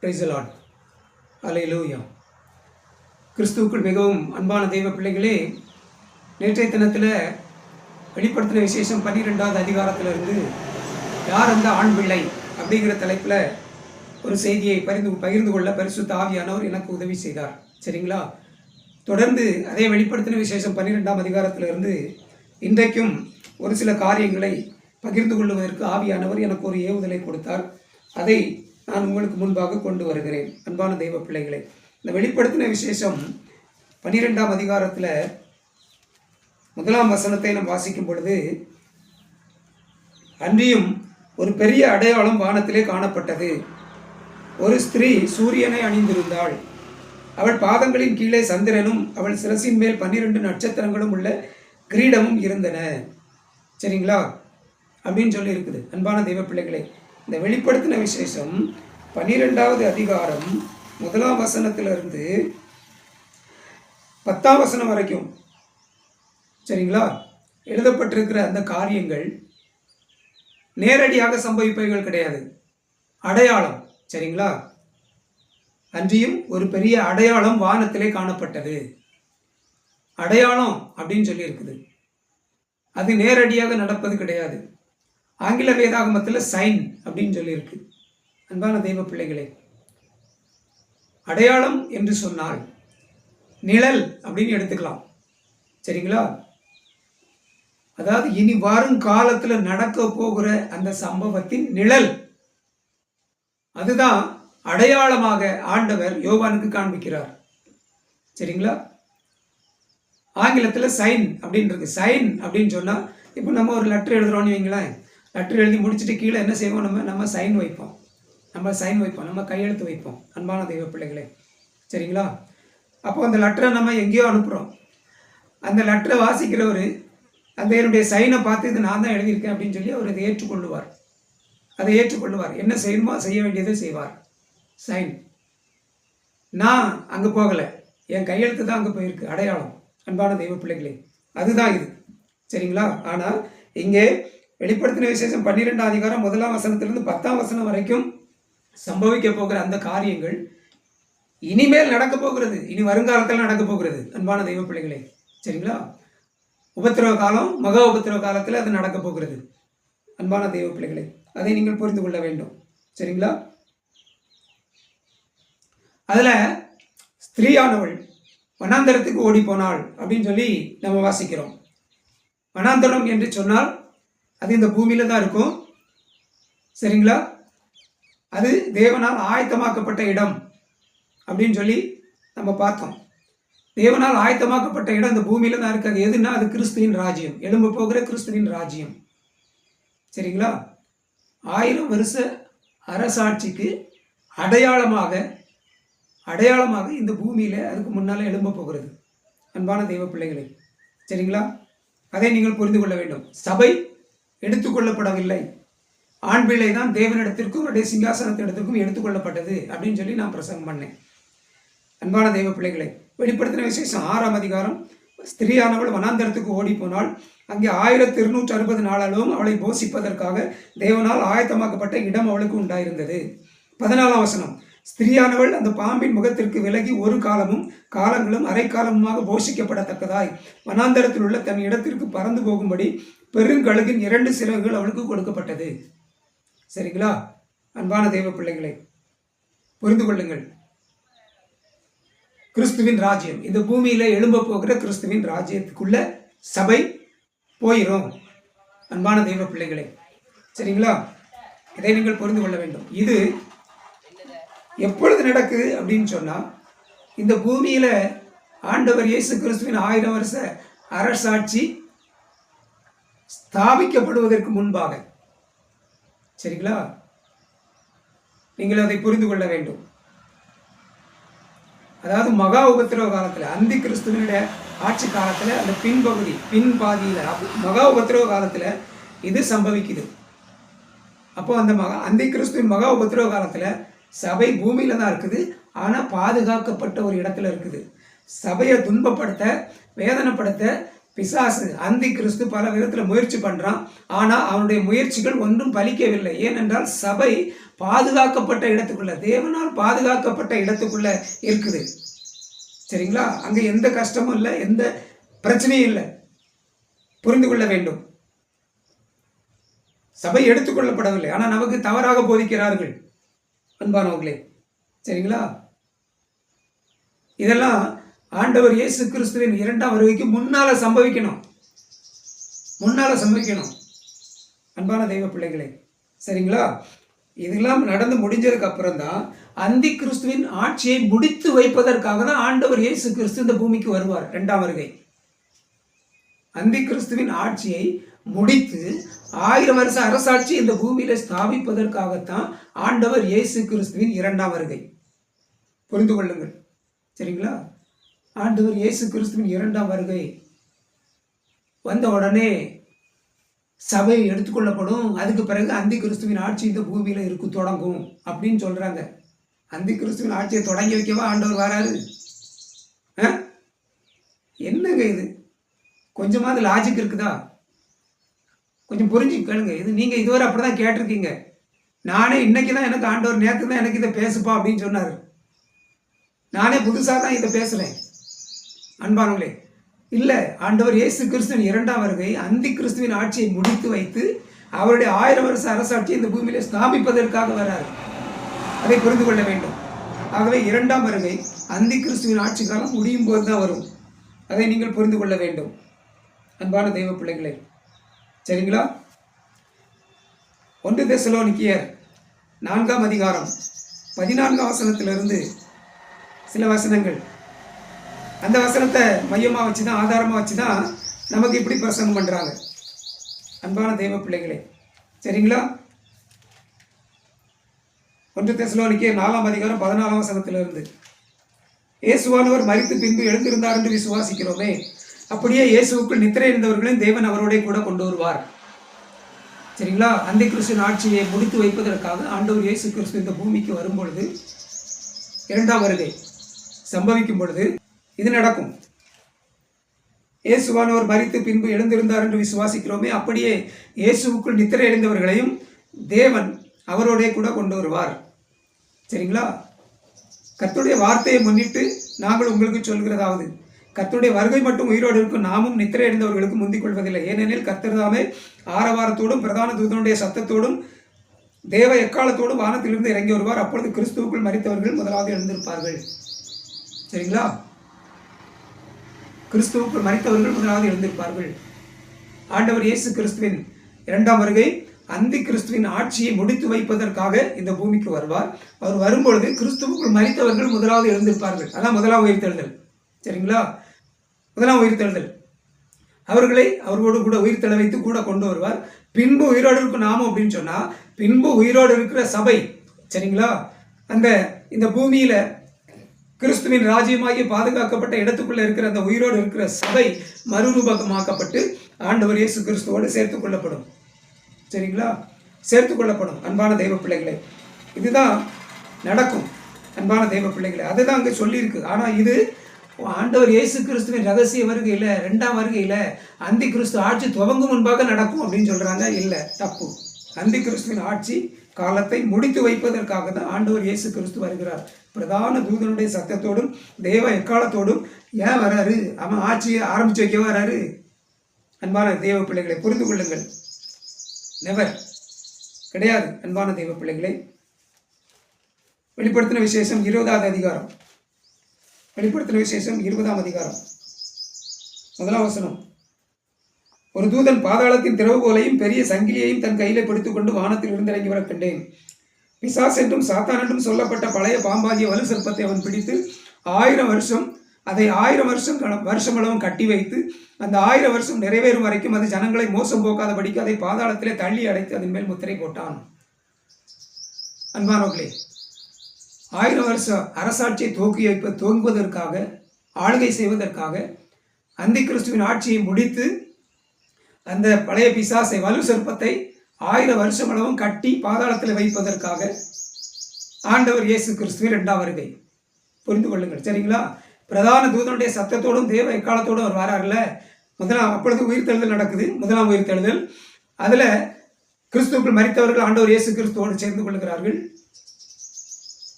Price the Lord. அல்லேலூயா. கிறிஸ்துவுக்குள் மிகவும் அன்பான தெய்வ பிள்ளைகளே, நேற்றைய தினத்தில் வெளிப்படுத்தின விசேஷம் 12வது அதிகாரத்திலிருந்து யார் அந்த ஆண் பிள்ளை அப்படிங்கிற தலைப்பில் ஒரு செய்தியை பகிர்ந்து கொள்ள பரிசுத்த ஆவியானவர் எனக்கு உதவி செய்தார். சரிங்களா? தொடர்ந்து அதே வெளிப்படுத்தின விசேஷம் 12ஆம் அதிகாரத்திலிருந்து இன்றைக்கும் ஒரு சில காரியங்களை பகிர்ந்து கொள்வதற்கு ஆவியானவர் எனக்கு ஒரு ஏவுதலை கொடுத்தார். அதை நான் உங்களுக்கு முன்பாக கொண்டு வருகிறேன். அன்பான தெய்வ பிள்ளைகளை, இந்த வெளிப்படுத்தின விசேஷம் 12ஆம் அதிகாரத்தில் 1ஆம் வசனத்தை நாம் வாசிக்கும் பொழுது, அன்றியும் ஒரு பெரிய அடையாளம் வானத்திலே காணப்பட்டது. ஒரு ஸ்திரீ சூரியனை அணிந்திருந்தாள். அவள் பாதங்களின் கீழே சந்திரனும் அவள் சிரசின் மேல் 12 நட்சத்திரங்களும் உள்ள கிரீடமும் இருந்தன. சரிங்களா? அப்படின்னு சொல்லி இருக்குது. அன்பான தெய்வ பிள்ளைகளே, இந்த வெளிப்படுத்தின விசேஷம் 12வது அதிகாரம் 1ஆம் வசனத்திலிருந்து 10ஆம் வசனம் வரைக்கும், சரிங்களா, எழுதப்பட்டிருக்கிற அந்த காரியங்கள் நேரடியாக சம்பவிப்பவைகள் கிடையாது, அடையாளம். சரிங்களா? அன்றியும் ஒரு பெரிய அடையாளம் வானத்திலே காணப்பட்டது. அடையாளம் அப்படின்னு சொல்லி இருக்குது. அது நேரடியாக நடப்பது கிடையாது. ஆங்கில வேதாகமத்தில் சைன் அப்படின்னு சொல்லியிருக்கு. அன்பான தெய்வ பிள்ளைகளே, அடையாளம் என்று சொன்னால் நிழல் அப்படின்னு எடுத்துக்கலாம். சரிங்களா? அதாவது இனி வரும் காலத்தில் நடக்க போகிற அந்த சம்பவத்தின் நிழல், அதுதான் அடையாளமாக ஆண்டவர் யோவானுக்கு காண்பிக்கிறார். சரிங்களா? ஆங்கிலத்தில் சைன் அப்படின்னு இருக்கு. சைன் அப்படின்னு சொன்னால், இப்போ நம்ம ஒரு லெட்டர் எழுதுறோம்னு வைங்களேன். லெட்டர் எழுதி முடிச்சுட்டு கீழே என்ன செய்வோம்? நம்ம சைன் வைப்போம். நம்ம கையெழுத்து வைப்போம். அன்பான தெய்வ பிள்ளைகளே, சரிங்களா? அப்போ அந்த லெட்டரை நம்ம எங்கேயோ அனுப்புகிறோம். அந்த லெட்டரை வாசிக்கிறவர் அந்த என்னுடைய சைனை பார்த்து இது நான் தான் எழுதியிருக்கேன் அப்படின்னு சொல்லி அவர் அதை ஏற்றுக்கொள்ளுவார். என்ன செய்யணுமோ செய்ய வேண்டியதை செய்வார். சைன். நான் அங்கே போகலை, என் கையெழுத்து தான் அங்கே போயிருக்கு. அடையாளம். அன்பான தெய்வ பிள்ளைகளே, அதுதான் இது. சரிங்களா? ஆனால் இங்கே வெளிப்படுத்தின விசேஷம் 12ஆம் அதிகாரம் 1ஆம் வசனத்திலிருந்து 10ஆம் வசனம் வரைக்கும் சம்பவிக்க போகிற அந்த காரியங்கள் இனிமேல் நடக்க போகிறது, இனி வருங்காலத்தில் நடக்க போகிறது. அன்பான தெய்வ பிள்ளைகளே, சரிங்களா? உபத்திரவ காலம், மகா உபத்திரவ காலத்தில் அது நடக்க போகிறது. அன்பான தெய்வ பிள்ளைகளே, அதை நீங்கள் புரிந்து கொள்ள வேண்டும். சரிங்களா? அதில் ஸ்திரீயானவள் வனாந்தரத்துக்கு ஓடி போனாள் அப்படின்னு சொல்லி நம்ம வாசிக்கிறோம். வனாந்தரம் என்று சொன்னால் அது இந்த பூமியில தான் இருக்கும். சரிங்களா? அது தேவனால் ஆயத்தமாக்கப்பட்ட இடம் அப்படின்னு சொல்லி நம்ம பார்த்தோம். தேவனால் ஆயத்தமாக்கப்பட்ட இடம் இந்த பூமியில தான் இருக்கு. அது எதுன்னா அது கிறிஸ்துவின் ராஜ்யம், எழும்ப போகிற கிறிஸ்துவின் ராஜ்யம். சரிங்களா? 1000 வருஷ அரசாட்சிக்கு அடையாளமாக இந்த பூமியில அதுக்கு முன்னால எழும்ப போகிறது. அன்பான தெய்வ பிள்ளைகளே, சரிங்களா? அதை நீங்கள் புரிந்து கொள்ள வேண்டும். சபை எடுத்துக்கொள்ளப்படவில்லை. ஆண் பிள்ளை தான் தேவனிடத்திற்கும் அவருடைய சிங்காசனத்திடத்திற்கும் எடுத்துக்கொள்ளப்பட்டது அப்படின்னு சொல்லி நான் பிரசங்கம் பண்ணேன். அன்பான தெய்வ பிள்ளைகளை, வெளிப்படுத்தின விசேஷம் 6ஆம் அதிகாரம், ஸ்திரீயானவள் வனாந்தரத்துக்கு ஓடி போனாள். அங்கே 1260 நாளாலும் அவளை போஷிப்பதற்காக தேவனால் ஆயத்தமாக்கப்பட்ட இடம் அவளுக்கு உண்டாயிருந்தது. 14ஆம் வசனம், ஸ்திரீயானவள் அந்த பாம்பின் முகத்திற்கு விலகி ஒரு காலங்களும் அரைக்காலமுமாக போஷிக்கப்படத்தக்கதாய் வனாந்தரத்தில் உள்ள தன் இடத்திற்கு பறந்து போகும்படி பெருங்கழுகின் 2 சிறகுகள் அவளுக்கு கொடுக்கப்பட்டது. சரிங்களா? அன்பான தெய்வ பிள்ளைகளை, புரிந்து கொள்ளுங்கள். கிறிஸ்துவின் ராஜ்யம், இந்த பூமியில எழும்ப போகிற கிறிஸ்துவின் ராஜ்யத்துக்குள்ள சபை போயிரும். அன்பான தெய்வ பிள்ளைகளை, சரிங்களா? இதை நீங்கள் புரிந்து கொள்ள வேண்டும். இது எப்பொழுது நடக்குது அப்படின்னு சொன்னா, இந்த பூமியில ஆண்டவர் இயேசு கிறிஸ்துவின் 1000 வருஷ அரசாட்சி ஸ்தாபிக்கப்படுவதற்கு முன்பாக. சரிங்களா? நீங்கள் அதை புரிந்து கொள்ள வேண்டும். அதாவது மகா உபத்திரவ காலத்தில், அந்தி கிறிஸ்துவனுடைய ஆட்சி காலத்தில், அந்த பின்பாதியில் மகா உபத்திரவ காலத்தில் இது சம்பவிக்குது. அப்போ அந்த அந்தி கிறிஸ்துவின் மகா உபத்திரவ காலத்தில் சபை பூமியில தான் இருக்குது, ஆனால் பாதுகாக்கப்பட்ட ஒரு இடத்துல இருக்குது. சபையை துன்பப்படுத்த, வேதனைப்படுத்த பிசாசு அந்தி கிறிஸ்து பல விதத்தில் முயற்சி பண்றான். ஆனா அவனுடைய முயற்சிகள் ஒன்றும் பலிக்கவில்லை. ஏனென்றால் சபை பாதுகாக்கப்பட்ட இடத்துக்குள்ள, தேவனால் பாதுகாக்கப்பட்ட இடத்துக்குள்ள இருக்குது. சரிங்களா? அங்க எந்த கஷ்டமும் இல்லை, எந்த பிரச்சனையும் இல்லை. புரிந்து கொள்ள வேண்டும். சபை எடுத்துக்கொள்ளப்படவில்லை, ஆனா நமக்கு தவறாக போதிக்கிறார்கள் அன்பானவர்களே. சரிங்களா? இதெல்லாம் ஆண்டவர் இயேசு கிறிஸ்துவின் 2ஆம் வருகைக்கு முன்னால சம்பவிக்கணும். அன்பான தெய்வ பிள்ளைகளே, சரிங்களா? இதெல்லாம் நடந்து முடிஞ்சதுக்கு அப்புறம் தான் அந்தி கிறிஸ்துவின் ஆட்சியை முடித்து வைப்பதற்காக தான் ஆண்டவர் இயேசு கிறிஸ்து இந்த பூமிக்கு வருவார். 2ஆம் வருகை அந்தி கிறிஸ்துவின் ஆட்சியை முடித்து 1000 வருஷ அரசாட்சி இந்த பூமியில ஸ்தாபிப்பதற்காகத்தான் ஆண்டவர் இயேசு கிறிஸ்துவின் 2ஆம் வருகை. புரிந்து கொள்ளுங்கள். சரிங்களா? ஆண்டவர் இயேசு கிறிஸ்துவின் 2ஆம் வருகை வந்த உடனே சபை எடுத்துக்கொள்ளப்படும். அதுக்கு பிறகு அந்தி கிறிஸ்துவின் ஆட்சி இந்த பூமியில தொடங்கும் அப்படின்னு சொல்றாங்க. அந்தி கிறிஸ்துவின் ஆட்சியை தொடங்கி வைக்கவா ஆண்டவர் வராரு? என்னங்க இது? கொஞ்சமாவது லாஜிக் இருக்குதா? கொஞ்சம் புரிஞ்சு கேளுங்க. இது நீங்க இதுவரை அப்படிதான் கேட்டிருக்கீங்க. நானே இன்னைக்கு தான் எனக்கு ஆண்டவர், நேற்று தான் எனக்கு இதை பேசுப்பா அப்படின்னு சொன்னார். நானே புதுசாக தான் இதை பேசுறேன் அன்பானவர்களே. இல்லை, ஆண்டவர் இயேசு கிறிஸ்துவின் 2ஆம் வருகை அந்தி கிறிஸ்துவின் ஆட்சியை முடித்து வைத்து அவருடைய 1000 வருஷ அரசாட்சியை இந்த பூமியில ஸ்தாபிப்பதற்காக வராரு. அதை புரிந்து கொள்ள வேண்டும். ஆகவே 2ஆம் வருகை அந்தி கிறிஸ்துவின் ஆட்சி காலம் முடியும் போது தான் வரும். அதை நீங்கள் புரிந்து கொள்ள வேண்டும் அன்பான தெய்வ பிள்ளைகளே. சரிங்களா? 1 தெசலோனிக்கேயர் 4ஆம் அதிகாரம் 14ஆம் வசனத்திலிருந்து சில வசனங்கள், அந்த வசனத்தை மையமாக வச்சு தான், ஆதாரமாக வச்சு தான் நமக்கு இப்படி பிரசங்கம் பண்ணுறாங்க அன்பான தெய்வ பிள்ளைகளே. சரிங்களா? 1 தெசலோனிக்கேயர் 4ஆம் அதிகாரம் 14ஆம் வசனத்திலிருந்து, இயேசுவானவர் மரித்து பின்பு எழுந்திருந்தார் என்று விசுவாசிக்கிறோமே, அப்படியே இயேசுவுக்குள் நித்திரை இருந்தவர்களையும் தேவன் அவரோட கூட கொண்டு வருவார். சரிங்களா? அந்தி கிறிஸ்துவின் ஆட்சியை முடித்து வைப்பதற்காக ஆண்டவர் இயேசு கிறிஸ்து இந்த பூமிக்கு வரும்பொழுது, 2ஆம் வருகை சம்பவிக்கும் பொழுது இது நடக்கும். இயேசுவானவர் மரித்து பின்பு எழுந்திருந்தார் என்று விசுவாசிக்கிறோமே, அப்படியே இயேசுவுக்குள் நித்திரை அடைந்தவர்களையும் தேவன் அவரோட கூட கொண்டு வருவார். சரிங்களா? கர்த்தருடைய வார்த்தையை முன்னிட்டு நாங்கள் உங்களுக்கு சொல்கிறதாவது, கர்த்தருடைய வருகை மட்டும் உயிரோடு இருக்கும், நாமும் நித்திரை அடைந்தவர்களுக்கு முந்திக் கொள்வதில்லை. ஏனெனில் கர்த்தர் தாமே ஆரவாரத்தோடும் பிரதான தூதனுடைய சத்தத்தோடும் தேவ எக்காலத்தோடும் வானத்திலிருந்து இறங்கி வருவார். அப்பொழுது கிறிஸ்துவுக்குள் மரித்தவர்கள் முதலாவது எழுந்திருப்பார்கள். சரிங்களா? கிறிஸ்துவுக்குள் மரித்தவர்கள் முதலாவது எழுந்திருப்பார்கள். ஆண்டவர் இயேசு கிறிஸ்துவின் 2ஆம் வருகை அந்தி கிறிஸ்துவின் ஆட்சியை முடித்து வைப்பதற்காக இந்த பூமிக்கு வருவார். அவர் வரும்பொழுது கிறிஸ்துவுக்குள் மரித்தவர்கள் முதலாவது எழுந்திருப்பார்கள். அதான் முதலாம் உயிர்த்தெழுதல். சரிங்களா? முதலாம் உயிர்த்தெழுதல். அவர்களை அவர்களோடு கூட உயிர்த்தெழ வைத்து கூட கொண்டு வருவார். பின்பு உயிரோடு இருக்கும் நாமும் அப்படின்னு சொன்னா, பின்பு உயிரோடு இருக்கிற சபை, சரிங்களா, இந்த பூமியில கிறிஸ்துவின் ராஜ்யமாகி பாதுகாக்கப்பட்ட இடத்துக்குள்ள இருக்கிற அந்த உயிரோடு இருக்கிற சபை மறுரூபமாக்கப்பட்டு ஆண்டவர் இயேசு கிறிஸ்துவோடு சேர்த்துக் கொள்ளப்படும். சரிங்களா? சேர்த்துக் கொள்ளப்படும். அன்பான தெய்வ பிள்ளைகளை, இதுதான் நடக்கும் அன்பான தெய்வ பிள்ளைகளை. அதுதான் அங்கே சொல்லியிருக்கு. ஆனா இது ஆண்டவர் இயேசு கிறிஸ்துவின் ரகசிய வருகையில், 2ஆம் வருகையில் அந்தி கிறிஸ்து ஆட்சி துவங்கும் முன்பாக நடக்கும் அப்படின்னு சொல்றாங்க. இல்லை, தப்பு. அந்தி கிறிஸ்துவின் ஆட்சி காலத்தை முடித்து வைப்பதற்காக தான் ஆண்டவர் இயேசு கிறிஸ்து வருகிறார். பிரதான தூதனுடைய சத்தத்தோடும் தேவ எக்காலத்தோடும் ஏன் வராரு? அவன் ஆட்சியை ஆரம்பிச்சு வைக்க வராரு. அன்பான தெய்வ பிள்ளைகளை புரிந்து கொள்ளுங்கள். நெவர் கிடையாது. அன்பான தெய்வ பிள்ளைகளை, வெளிப்படுத்தின விசேஷம் 20ஆவது அதிகாரம், வெளிப்படுத்தின விசேஷம் 20ஆம் அதிகாரம் 1ஆம் வசனம், ஒரு தூதன் பாதாளத்தின் திறவுகோலையும் பெரிய சங்கிலியையும் தன் கையில பிடித்துக் கொண்டு வானத்தில் இருந்து இறங்கி வர கண்டேன். பிசாஸ் என்றும் சாத்தான் என்றும் சொல்லப்பட்ட பழைய பாம்பாகிய வலு சர்ப்பத்தை அவன் பிடித்து 1000 வருஷம் அதை 1000 வருஷம் கட்டி வைத்து அந்த 1000 வருஷம் நிறைவேறும் வரைக்கும் அது ஜனங்களை மோசம் போக்காதபடிக்கு அதை பாதாளத்திலே தள்ளி அடைத்து அதன் மேல் முத்திரை போட்டான். அன்பானவர்களே, 1000 வருஷ அரசாட்சியை துவங்குவதற்காக, ஆளுகை செய்வதற்காக, அந்தி கிறிஸ்துவின் ஆட்சியை முடித்து அந்த பழைய பிசாசை வலு சர்ப்பத்தை 1000 வருஷம் அளவும் கட்டி பாதாளத்தில் வைப்பதற்காக ஆண்டவர் இயேசு கிறிஸ்துவின் 2ஆம் வருகை. புரிந்து கொள்ளுங்கள். சரிங்களா? பிரதான தூதனுடைய சத்தத்தோடும் தேவ எக்காலத்தோடும் அவர் வராருல, அப்பொழுது உயிர்த்தெழுதல் நடக்குது, முதலாம் உயிர்த்தெழுதல். அதில் கிறிஸ்துவுக்குள் மரித்தவர்கள் ஆண்டவர் இயேசு கிறிஸ்துவோடு சேர்ந்து கொள்கிறார்கள்.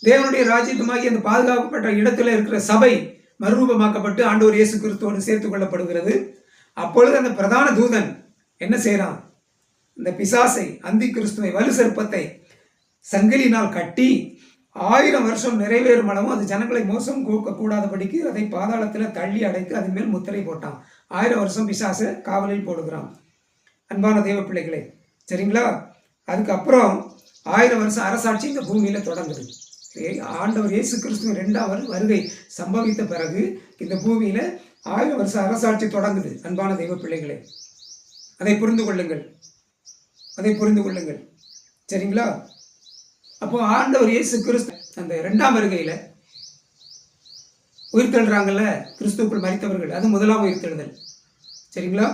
தேவனுடைய ராஜ்யமாகி அந்த பாதுகாக்கப்பட்ட இடத்துல இருக்கிற சபை மறுரூபமாக்கப்பட்டு ஆண்டவர் இயேசு கிறிஸ்துவோடு சேர்த்து கொள்ளப்படுகிறது. அப்பொழுது அந்த பிரதான தூதன் என்ன செய்கிறான்? இந்த பிசாசை, அந்தி கிறிஸ்துவை, வலு சர்ப்பத்தை சங்கிலினால் கட்டி 1000 வருஷம் நிறைவேறும் அளவும் அது ஜனங்களை மோசம் கூடாதபடிக்கு அதை பாதாளத்தில் தள்ளி அடைத்து அதன் மேல் முத்திரை போட்டான். 1000 வருஷம் பிசாசை காவலில் போடுகிறான். அன்பான தெய்வ பிள்ளைகளே, சரிங்களா? அதுக்கப்புறம் 1000 வருஷம் அரசாட்சி இந்த பூமியில் தொடங்குது. ஆண்டவர் இயேசு கிறிஸ்துவின் 2ஆம் வருகை சம்பவித்த பிறகு இந்த பூமியில் 1000 வருஷம் அரசாட்சி தொடங்குது. அன்பான தெய்வ பிள்ளைகளே, அதை புரிந்து கொள்ளுங்கள், அதை புரிந்து கொள்ளுங்கள், சரிங்களா? அப்போ ஆண்டவர் இயேசு கிறிஸ்து அந்த 2ஆம் வருகையில் உயிர்த்தெழுறாங்கல்ல, கிறிஸ்துவுக்குள் மரித்தவர்கள், அது முதலாம் உயிர்த்தெழுதல், சரிங்களா?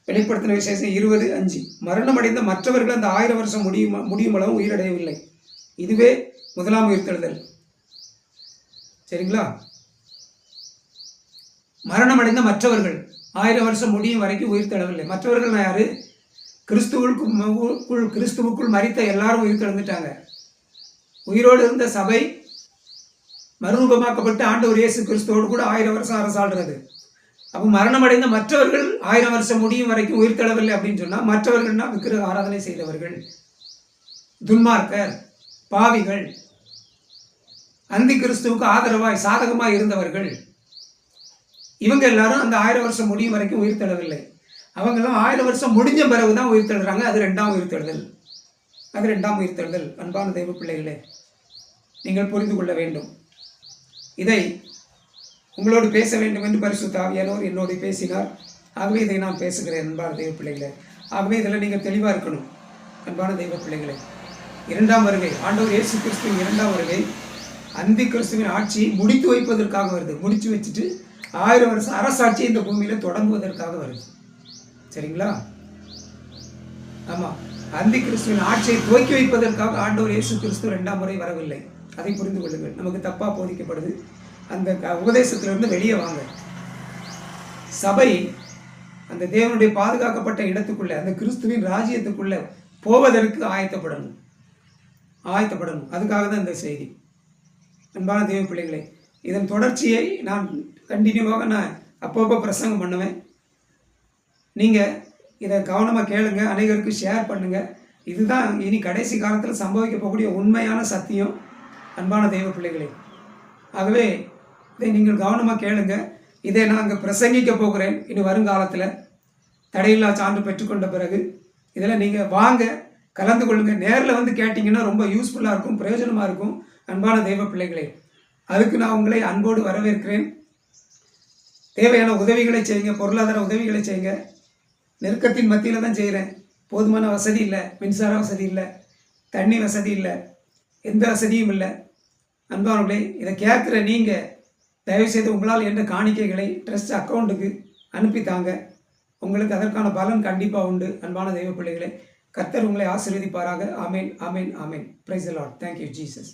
வெளிப்படுத்தின விசேஷம் 20:5 மரணம் அடைந்த மற்றவர்கள் அந்த 1000 வருஷம் முடியும் அளவு உயிரடையவில்லை. இதுவே முதலாம் உயிர்த்தெழுதல், சரிங்களா? மரணம் அடைந்த மற்றவர்கள் 1000 வருஷம் முடியும் வரைக்கும் உயிர்த்தெழவில்லை. மற்றவர்கள் யாரு? கிறிஸ்துவுக்குள் மரித்த எல்லாரும் உயிர்த்தெழுந்துட்டாங்க. உயிரோடு இருந்த சபை மறுரூபமாக்கப்பட்டு ஆண்டவர் இயேசு கிறிஸ்துவோடு கூட 1000 வருஷம் அரசாடுறது. அப்போ மரணம் அடைந்த மற்றவர்கள் 1000 வருஷம் முடியும் வரைக்கும் உயிர்த்தெழவில்லை அப்படின்னு சொன்னால் மற்றவர்கள்னா விக்கிரக ஆராதனை செய்தவர்கள், துன்மார்க்கர், பாவிகள், அந்தி கிறிஸ்துவுக்கு ஆதரவாய் சாதகமாய் இருந்தவர்கள், இவங்க எல்லாரும் அந்த 1000 வருஷம் முடியும் வரைக்கும் உயிர்த்தெழவில்லை. அவங்கெல்லாம் 1000 வருஷம் முடிஞ்ச பிறகு தான் உயிர்த்தெழுறாங்க. அது 2ஆம் உயிர்த்தெழுதல், அது 2ஆம் உயிர்த்தெழுதல். அன்பான தெய்வ பிள்ளைகளே, நீங்கள் புரிந்து கொள்ள வேண்டும். இதை உங்களோடு பேச வேண்டும் என்று பரிசுத்த ஆவியானவர் என்னோடு பேசினார். ஆகவே இதை நான் பேசுகிறேன். அன்பான தெய்வ பிள்ளைகளே, ஆகவே இதில் நீங்கள் தெளிவாக இருக்கணும். அன்பான தெய்வ பிள்ளைகளே, 2ஆம் வருகை, ஆண்டவர் இயேசு கிறிஸ்துவின் 2ஆம் வருகை அந்தி கிறிஸ்துவின் ஆட்சியை முடித்து வைப்பதற்காக வருது. முடிச்சு வச்சுட்டு 1000 வருஷம் அரசாட்சி இந்த பூமியில் தொடங்குவதற்காக வருது, சரிங்களா? ஆமாம், அந்தி கிறிஸ்துவின் ஆட்சியை துவக்கி வைப்பதற்காக ஆண்டவர் இயேசு கிறிஸ்து 2ஆம் முறை வரவில்லை. அதை புரிந்து கொள்ளுங்கள். நமக்கு தப்பாக போதிக்கப்படுது. அந்த உபதேசத்திலிருந்து வெளியே வாங்க. சபை அந்த தேவனுடைய பாதுகாக்கப்பட்ட இடத்துக்குள்ள, அந்த கிறிஸ்துவின் ராஜ்யத்துக்குள்ள போவதற்கு ஆயத்தப்படணும். அதுக்காக தான் இந்த செய்தி. அன்பான தேவ பிள்ளைகளே, இதன் தொடர்ச்சியை நான் கண்டினியூவாக நான் அப்பப்போ பிரசங்கம் பண்ணுவேன். நீங்கள் இதை கவனமாக கேளுங்க, அனைவருக்கும் ஷேர் பண்ணுங்கள். இதுதான் இனி கடைசி காலத்தில் சம்பவிக்க போகக்கூடிய உண்மையான சத்தியம். அன்பான தெய்வ பிள்ளைகளே, ஆகவே இதை நீங்கள் கவனமாக கேளுங்க. இதை நான் அங்கே பிரசங்கிக்க போகிறேன் இனி வருங்காலத்தில், தடையில்லா சான்று பெற்றுக்கொண்ட பிறகு. இதில் நீங்கள் வாங்க, கலந்து கொள்ளுங்கள். நேரில் வந்து கேட்டிங்கன்னா ரொம்ப யூஸ்ஃபுல்லாக இருக்கும், பிரயோஜனமாக இருக்கும். அன்பான தெய்வ பிள்ளைகளே, அதுக்கு நான் உங்களை அன்போடு வரவேற்கிறேன். தேவையான உதவிகளை செய்யுங்க, பொருளாதார உதவிகளை செய்யுங்க. நெருக்கத்தின் மத்தியில் தான் செய்கிறேன். போதுமான வசதி இல்லை, மின்சார வசதி இல்லை, தண்ணி வசதி இல்லை, எந்த வசதியும் இல்லை. அன்பானவர்களே, இதை கேட்குற நீங்கள் தயவுசெய்து உங்களால் என்ற காணிக்கைகளை ட்ரஸ்ட் அக்கௌண்ட்டுக்கு அனுப்பித்தாங்க. உங்களுக்கு அதற்கான பலன் கண்டிப்பாக உண்டு. அன்பான தெய்வ பிள்ளைகளே, கர்த்தர் உங்களை ஆசீர்வதிப்பாராக. ஆமேன், ஆமேன், ஆமேன். Praise the lord. Thank you Jesus.